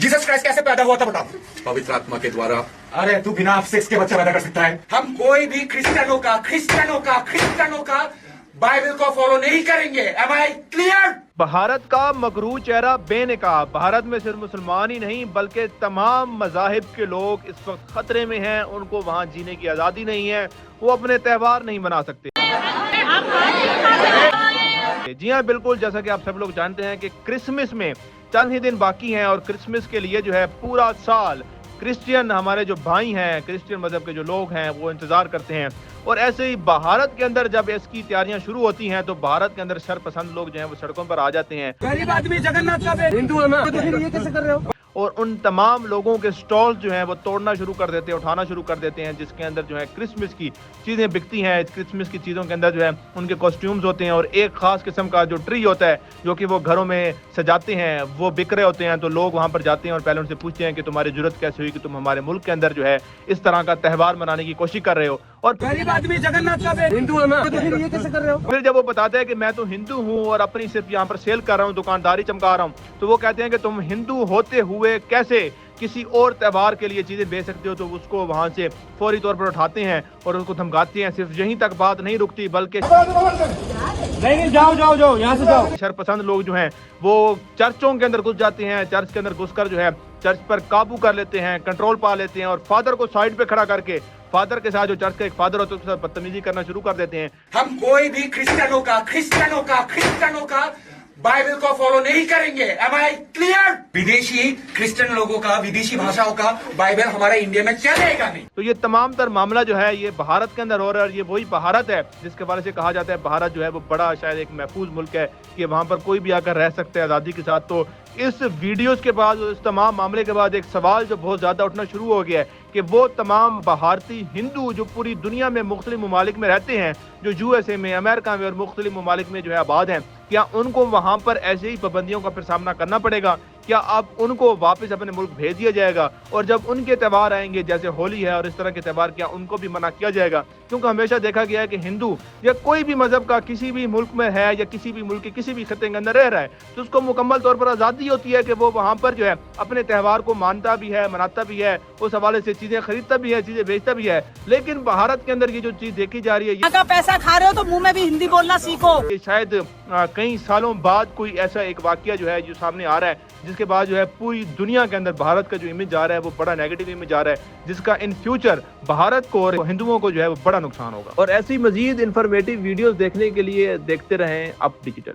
Jesus Christ कैसे पैदा हुआ था बताओ? पवित्र आत्मा के द्वारा। अरे तू बिना सेक्स के बच्चा पैदा कर सकता है? हम कोई भी क्रिश्चियनों का बाइबल को फॉलो नहीं करेंगे। Am I clear? भारत का मगरू चेहरा बेनकाब। भारत में सिर्फ मुसलमान ही नहीं बल्कि तमाम मजाहिब के लोग इस वक्त खतरे में हैं। उनको वहाँ जीने की आज़ादी नहीं है, वो अपने त्यौहार नहीं मना सकते। जी हाँ, बिल्कुल, जैसा कि आप सब लोग जानते हैं कि क्रिसमस में चंद ही दिन बाकी हैं और क्रिसमस के लिए जो है पूरा साल क्रिश्चियन, हमारे जो भाई हैं, क्रिश्चियन मजहब के जो लोग हैं, वो इंतजार करते हैं। और ऐसे ही भारत के अंदर जब इसकी तैयारियां शुरू होती हैं तो भारत के अंदर शरपसंद लोग जो हैं वो सड़कों पर आ जाते हैं। गरीब आदमी जगन्नाथ का हिंदू है ना, तो फिर ये कैसे कर रहे हो? और उन तमाम लोगों के स्टॉल्स जो हैं वो तोड़ना शुरू कर देते हैं, उठाना शुरू कर देते हैं, जिसके अंदर जो है क्रिसमस की चीज़ें बिकती हैं। क्रिसमस की चीज़ों के अंदर जो है उनके कॉस्ट्यूम्स होते हैं और एक खास किस्म का जो ट्री होता है जो कि वो घरों में सजाते हैं, वो बिक रहे होते हैं। तो लोग वहाँ पर जाते हैं और पहले उनसे पूछते हैं कि तुम्हारी जरूरत कैसे हुई कि तुम हमारे मुल्क के अंदर जो है इस तरह का त्यौहार मनाने की कोशिश कर रहे हो। और गरीब आदमी जगन्नाथ का हिंदू है ना, तो फिर ये कैसे कर रहे हो? फिर जब वो बताते हैं कि मैं तो हिंदू हूँ और अपनी सिर्फ यहाँ पर सेल कर रहा हूँ, दुकानदारी चमका रहा हूँ, तो वो कहते हैं कि तुम हिंदू होते हुए कैसे किसी और त्यौहार के लिए चीजें बेच सकते हो? तो उसको वहां से फौरी तौर पर उठाते हैं और उसको धमकाते हैं। सिर्फ यहीं तक बात नहीं रुकती बल्कि नहीं, जाओ यहाँ से जाओ। शरपसंद लोग जो हैं वो चर्चों के अंदर घुस जाते हैं। चर्च के अंदर घुसकर जो है चर्च पर काबू कर लेते हैं, कंट्रोल पा लेते हैं और फादर को साइड पे खड़ा करके फादर के साथ, जो चर्च का एक फादर होता है, उसके साथ बदतमीजी करना शुरू कर देते हैं। हम कोई भी क्रिश्चियनों का बाइबल को फॉलो नहीं करेंगे। Am I clear? विदेशी क्रिश्चियन लोगों का, विदेशी भाषाओं का बाइबल हमारे इंडिया में चलेगा नहीं। तो ये तमाम तर मामला जो है ये भारत के अंदर हो रहा है। ये वही भारत है जिसके बारे से कहा जाता है भारत जो है वो बड़ा शायद एक महफूज मुल्क है कि वहाँ पर कोई भी आकर रह सकता है आज़ादी के साथ। तो इस वीडियोस के बाद, इस तमाम मामले के बाद एक सवाल जो बहुत ज़्यादा उठना शुरू हो गया है कि वो तमाम भारतीय हिंदू जो पूरी दुनिया में मुख्तलिफ ममालिक में रहते हैं, जो USA में, अमेरिका में और मुख्तलिफ ममालिक में जो है आबाद हैं, क्या उनको वहाँ पर ऐसे ही पाबंदियों का फिर सामना करना पड़ेगा? क्या अब उनको वापस अपने मुल्क भेज दिया जाएगा? और जब उनके त्यौहार आएंगे जैसे होली है और इस तरह के त्यौहार, क्या उनको भी मना किया जाएगा? क्योंकि हमेशा देखा गया है कि हिंदू या कोई भी मजहब का किसी भी मुल्क में है या किसी भी मुल्क के किसी भी खत्ते के अंदर रह रहा है तो उसको मुकम्मल तौर पर आज़ादी होती है कि वो वहाँ पर जो है अपने त्यौहार को मानता भी है, मनाता भी है, उस हवाले से चीजें खरीदता भी है, चीजें बेचता भी है। लेकिन भारत के अंदर ये जो चीज देखी जा रही है, यहाँ का पैसा खा रहे हो तो मुंह में भी हिंदी बोलना सीखो। ये शायद कई सालों बाद कोई ऐसा एक वाकया जो है जो सामने आ रहा है जिसके बाद जो है पूरी दुनिया के अंदर भारत का जो इमेज आ रहा है वो बड़ा नेगेटिव इमेज आ रहा है, जिसका इन फ्यूचर भारत को और हिंदुओं को जो है वो बड़ा नुकसान होगा। और ऐसी मजीद इंफॉर्मेटिव वीडियोस देखने के लिए देखते रहें अप डिजिटल।